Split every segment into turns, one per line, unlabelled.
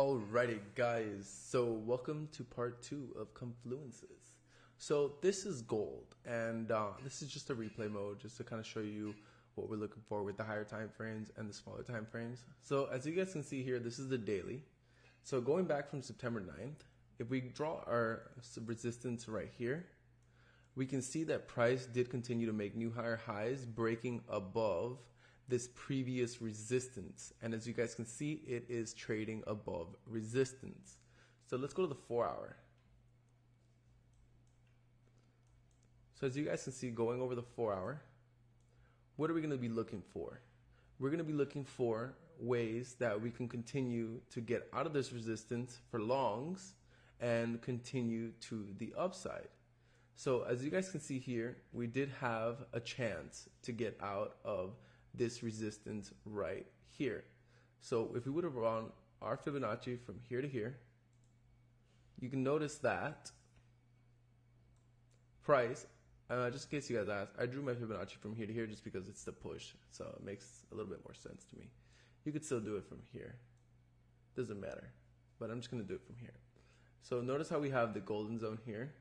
Alrighty, guys. So, welcome to part two of Confluences. So, this is gold, and this is just a replay mode, just to kind of show you what we're looking for with the higher time frames and the smaller time frames. So, as you guys can see here, this is the daily. So, going back from September 9th, if we draw our resistance right here, we can see that price did continue to make new higher highs, breaking above this previous resistance. And as you guys can see, it is trading above resistance. So let's go to the 4-hour. So as you guys can see, going over the 4-hour, what are we going to be looking for? We're going to be looking for ways that we can continue to get out of this resistance for longs and continue to the upside. So as you guys can see here, we did have a chance to get out of this resistance right here. So if we would have run our Fibonacci from here to here, you can notice that price, just in case you guys asked, I drew my Fibonacci from here to here just because it's the push. So it makes a little bit more sense to me. You could still do it from here. Doesn't matter. But I'm just going to do it from here. So notice how we have the golden zone here.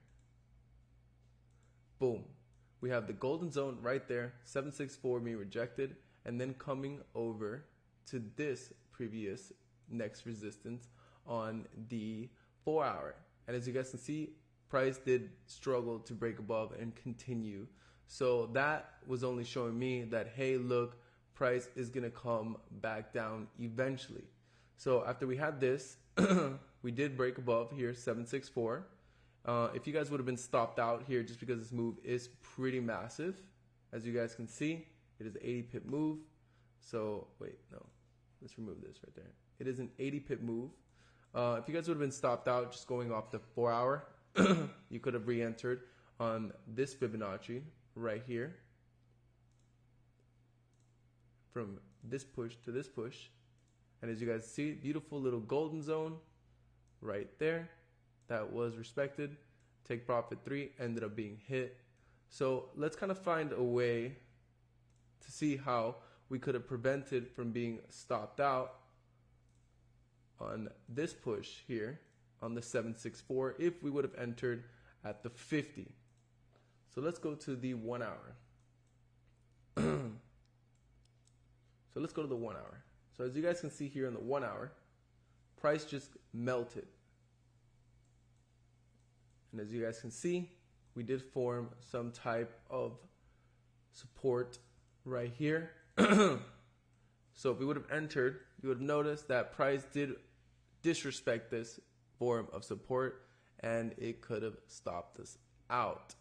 Boom. We have the golden zone right there, 764 being rejected, and then coming over to this previous next resistance on the 4-hour. And as you guys can see, price did struggle to break above and continue. So that was only showing me that, hey, look, price is going to come back down eventually. So after we had this, we did break above here, 764. If you guys would have been stopped out here just because this move is pretty massive, as you guys can see, it is an 80 pip move. So wait, no, let's remove this right there. It is an 80 pip move. If you guys would have been stopped out just going off the 4-hour, you could have re-entered on this Fibonacci right here from this push to this push. And as you guys see, beautiful little golden zone right there. That was respected. Take profit 3 ended up being hit. So let's kind of find a way to see how we could have prevented from being stopped out on this push here on the 764 if we would have entered at the 50. So let's go to the 1-hour. So let's go to the 1-hour. So as you guys can see here in the 1-hour, price just melted. And as you guys can see, we did form some type of support right here. So if we would have entered, you would have noticed that price did disrespect this form of support and it could have stopped us out.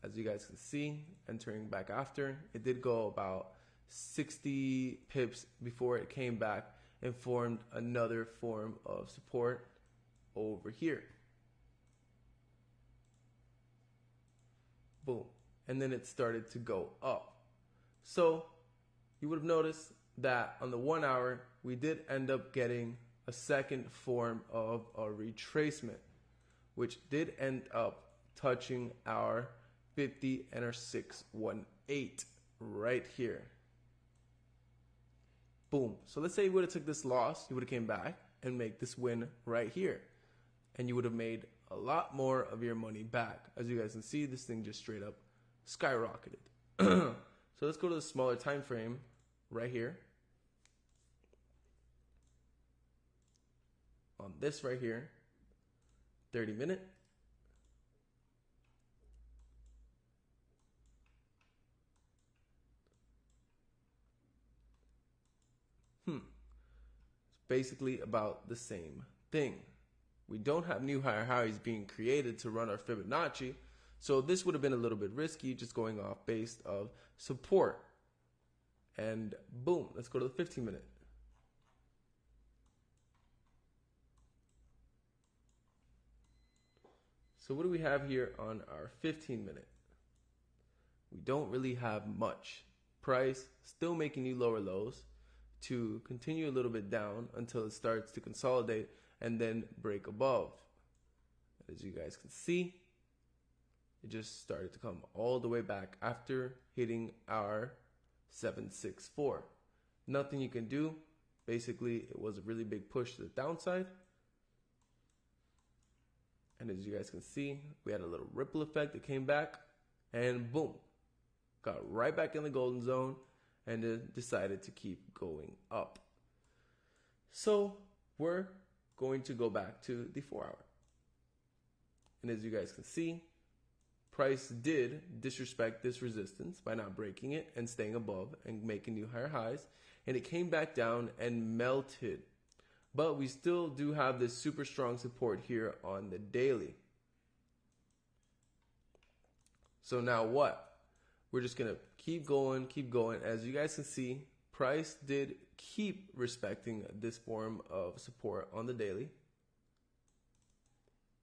As you guys can see, entering back after, it did go about 60 pips before it came back and formed another form of support over here. Boom. And then it started to go up. So you would have noticed that on the 1-hour, we did end up getting a second form of a retracement, which did end up touching our 50 and our 618 right here. Boom. So let's say you would have took this loss, you would have came back and make this win right here. And you would have made a lot more of your money back. As you guys can see, this thing just straight up skyrocketed. So let's go to the smaller time frame right here. On this right here, 30-minute. It's basically about the same thing. We don't have new higher highs being created to run our Fibonacci, so this would have been a little bit risky just going off based of support. And boom, let's go to the 15-minute. So what do we have here on our 15-minute? We don't really have much. Price still making new lower lows to continue a little bit down until it starts to consolidate and then break above. As you guys can see, it just started to come all the way back after hitting our 764. Nothing you can do Basically, it was a really big push to the downside. And as you guys can see, we had a little ripple effect. It came back and boom, got right back in the golden zone and it decided to keep going up. So we're going to go back to the 4 hour. And as you guys can see, price did disrespect this resistance by not breaking it and staying above and making new higher highs. And it came back down and melted. But we still do have this super strong support here on the daily. So now what? We're just going to keep going, keep going. As you guys can see, price did keep respecting this form of support on the daily.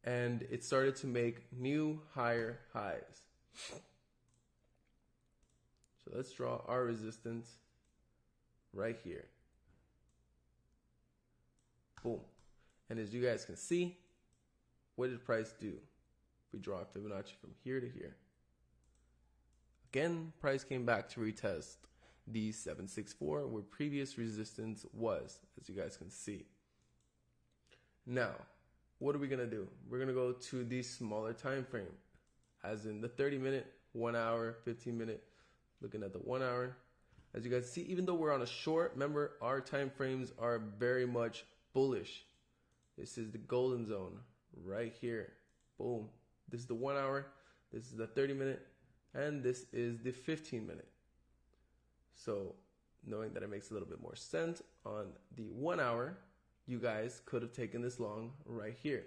And it started to make new higher highs. So let's draw our resistance right here. Boom. And as you guys can see, what did price do? We draw Fibonacci from here to here. Again, price came back to retest the 764 where previous resistance was, as you guys can see. Now, what are we going to do? We're going to go to the smaller time frame, as in the 30-minute, 1 hour, 15-minute, looking at the 1 hour. As you guys see, even though we're on a short, remember our time frames are very much bullish. This is the golden zone right here. Boom. This is the 1 hour, this is the 30-minute, and this is the 15-minute. So knowing that it makes a little bit more sense on the 1 hour, you guys could have taken this long right here.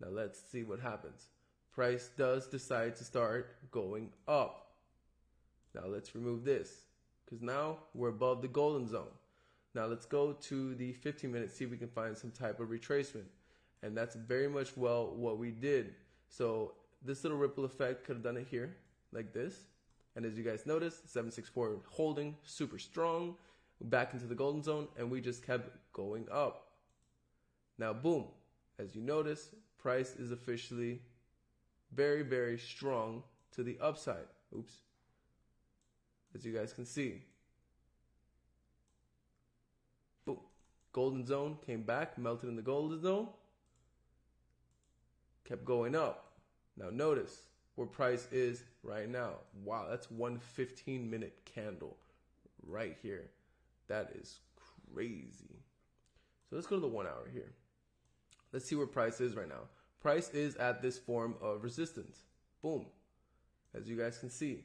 Now let's see what happens. Price does decide to start going up. Now let's remove this because now we're above the golden zone. Now let's go to the 15 minutes, see if we can find some type of retracement. And that's very much well what we did. So this little ripple effect could have done it here like this. And as you guys notice, 764 holding super strong back into the golden zone, and we just kept going up. Now, boom, as you notice, price is officially very, very strong to the upside. Oops. As you guys can see. Boom. Golden zone came back, melted in the golden zone. Kept going up. Now notice where price is right now. Wow, that's 1 15-minute candle right here. That is crazy. So let's go to the 1 hour here. Let's see where price is right now. Price is at this form of resistance. Boom. As you guys can see.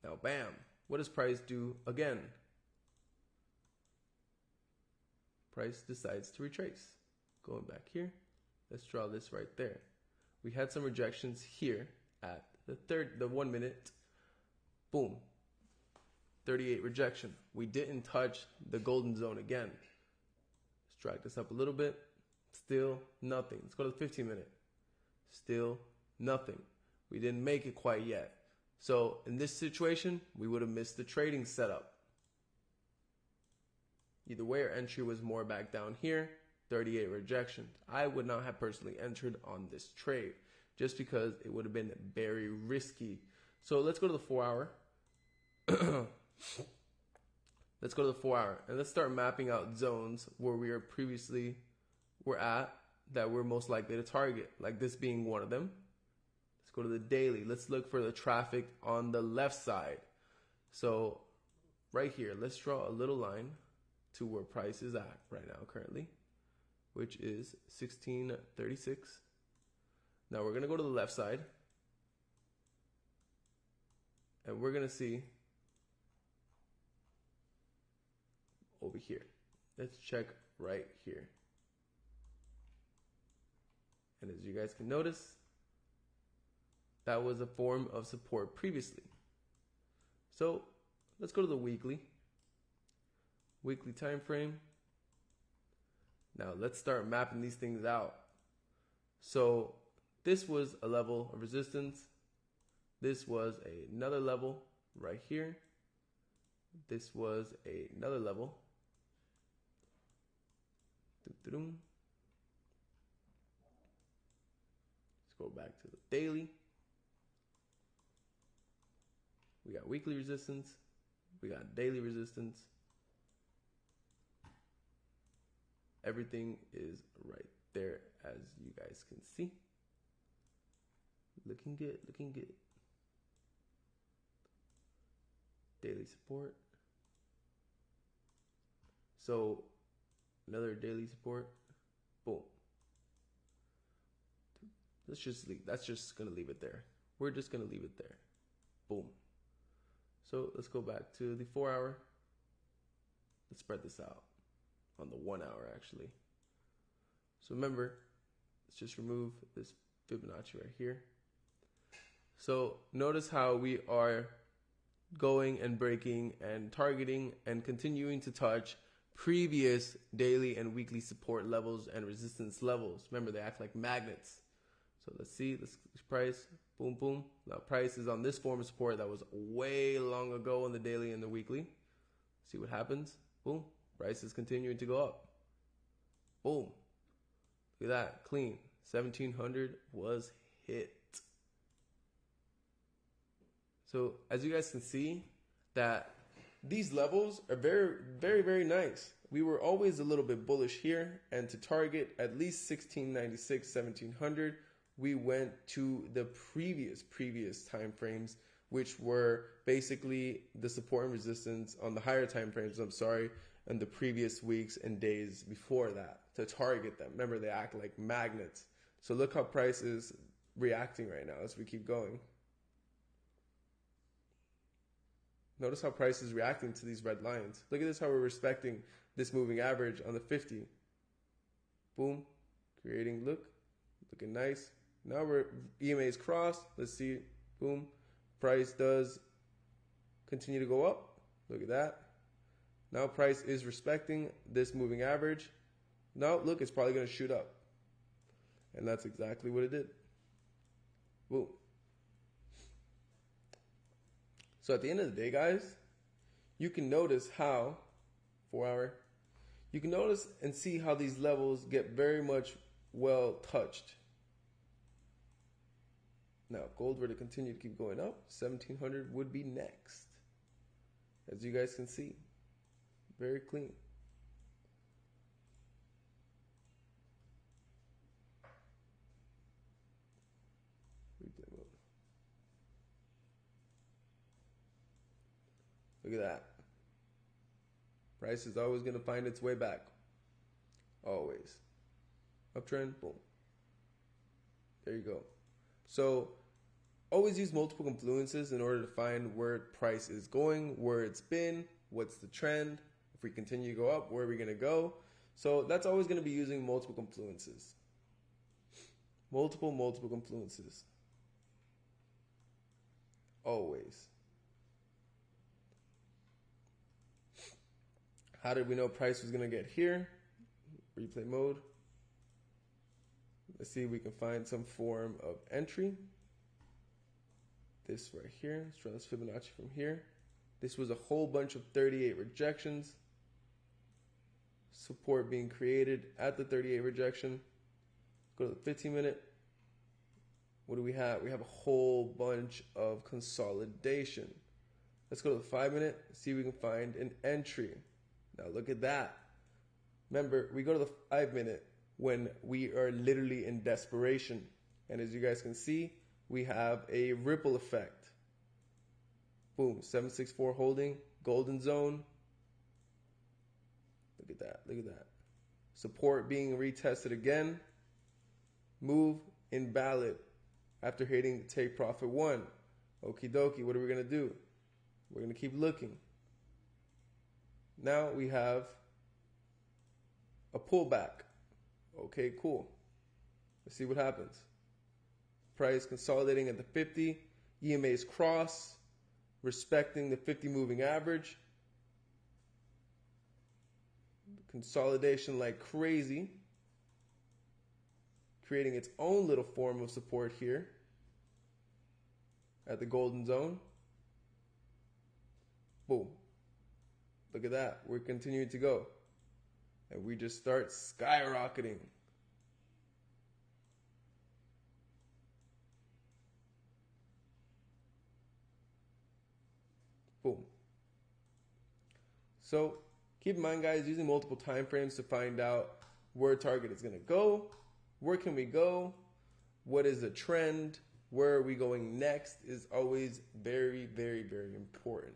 Now, bam. What does price do again? Price decides to retrace. Going back here. Let's draw this right there. We had some rejections here at the 1 minute. Boom. 38 rejection. We didn't touch the golden zone again. Let's drag this up a little bit. Still nothing. Let's go to the 15-minute. Still nothing. We didn't make it quite yet. So in this situation, we would have missed the trading setup. Either way, our entry was more back down here. 38 rejection. I would not have personally entered on this trade just because it would have been very risky. So let's go to the 4 hour. Let's go to the 4 hour and let's start mapping out zones where we were at that we're most likely to target, like this being one of them. Let's go to the daily. Let's look for the traffic on the left side. So right here, let's draw a little line to where price is at right now currently, which is 1636. Now we're going to go to the left side and we're going to see over here. Let's check right here. And as you guys can notice, that was a form of support previously. So let's go to the weekly time frame. Now let's start mapping these things out. So this was a level of resistance. This was another level right here. This was another level. Let's go back to the daily. We got weekly resistance. We got daily resistance. Everything is right there, as you guys can see. Looking good, looking good. Daily support. So another daily support. Boom. Let's just leave. That's just gonna leave it there. We're just gonna leave it there. Boom. So let's go back to the 4 hour. Let's spread this out on the 1 hour actually. So remember, let's just remove this Fibonacci right here. So notice how we are going and breaking and targeting and continuing to touch previous daily and weekly support levels and resistance levels. Remember, they act like magnets. So let's see this price. Boom, boom. Now price is on this form of support that was way long ago in the daily and the weekly. See what happens. Boom. Price is continuing to go up. Boom. Look at that. Clean. 1700 was hit. So as you guys can see, that these levels are very, very, very nice. We were always a little bit bullish here, and to target at least 1696, 1700, we went to the previous time frames, which were basically the support and resistance on the higher time frames, and the previous weeks and days before that to target them. Remember, they act like magnets. So look how price is reacting right now as we keep going. Notice how price is reacting to these red lines. Look at this, how we're respecting this moving average on the 50. Boom, creating, looking nice. Now we're EMA's crossed. Let's see, boom. Price does continue to go up. Look at that. Now price is respecting this moving average. Now look, it's probably going to shoot up. And that's exactly what it did. Boom. So at the end of the day, guys, you can notice how, 4 hour, you can notice and see how these levels get very much well touched. Now, if gold were to continue to keep going up, 1700 would be next. As you guys can see, very clean. Look at that. Price is always going to find its way back. Always. Uptrend, boom. There you go. So always use multiple confluences in order to find where price is going, where it's been, what's the trend. If we continue to go up, where are we going to go? So that's always going to be using multiple confluences. Multiple confluences. Always. How did we know price was going to get here? Replay mode. Let's see if we can find some form of entry. This right here. Let's try this Fibonacci from here. This was a whole bunch of 38 rejections. Support being created at the 38 rejection. Go to the 15 minute. What do we have? We have a whole bunch of consolidation. Let's go to the 5 minute. See if we can find an entry. Now look at that. Remember, we go to the 5 minute when we are literally in desperation. And as you guys can see, we have a ripple effect. Boom, 764 holding, golden zone. Look at that, look at that. Support being retested again. Move invalid after hitting take profit 1. Okie dokie, what are we going to do? We're going to keep looking. Now we have a pullback. Okay, cool. Let's see what happens. Price consolidating at the 50. EMA's cross, respecting the 50 moving average. Consolidation like crazy. Creating its own little form of support here at the golden zone. Boom. Look at that. We're continuing to go. And we just start skyrocketing. Boom. So keep in mind, guys, using multiple time frames to find out where target is going to go, where can we go, what is the trend, where are we going next is always very, very, very important.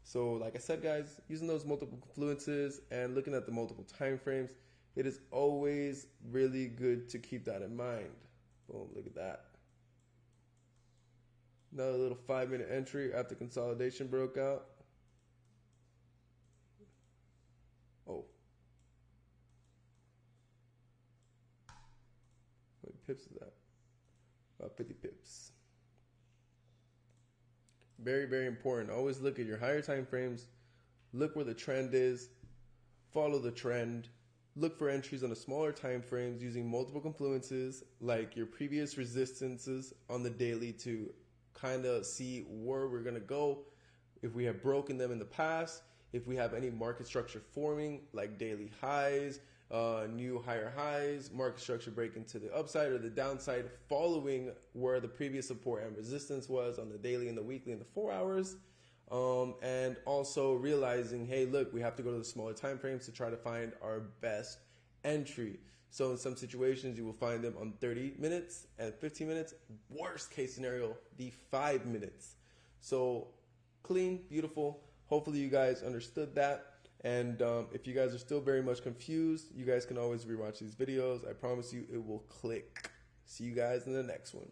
So like I said, guys, using those multiple confluences and looking at the multiple time frames, it is always really good to keep that in mind. Boom, look at that. Another little 5-minute entry after consolidation broke out. Oh. What pips is that? About 50 pips. Very, very important. Always look at your higher time frames. Look where the trend is. Follow the trend. Look for entries on the smaller time frames using multiple confluences like your previous resistances on the daily to kind of see where we're going to go. If we have broken them in the past, if we have any market structure forming like daily highs, new higher highs, market structure breaking to the upside or the downside following where the previous support and resistance was on the daily and the weekly and the 4 hours. And also realizing, hey, look, we have to go to the smaller time frames to try to find our best entry. So in some situations, you will find them on 30 minutes and 15 minutes. Worst case scenario, the 5 minutes. So clean, beautiful. Hopefully you guys understood that. And if you guys are still very much confused, you guys can always rewatch these videos. I promise you it will click. See you guys in the next one.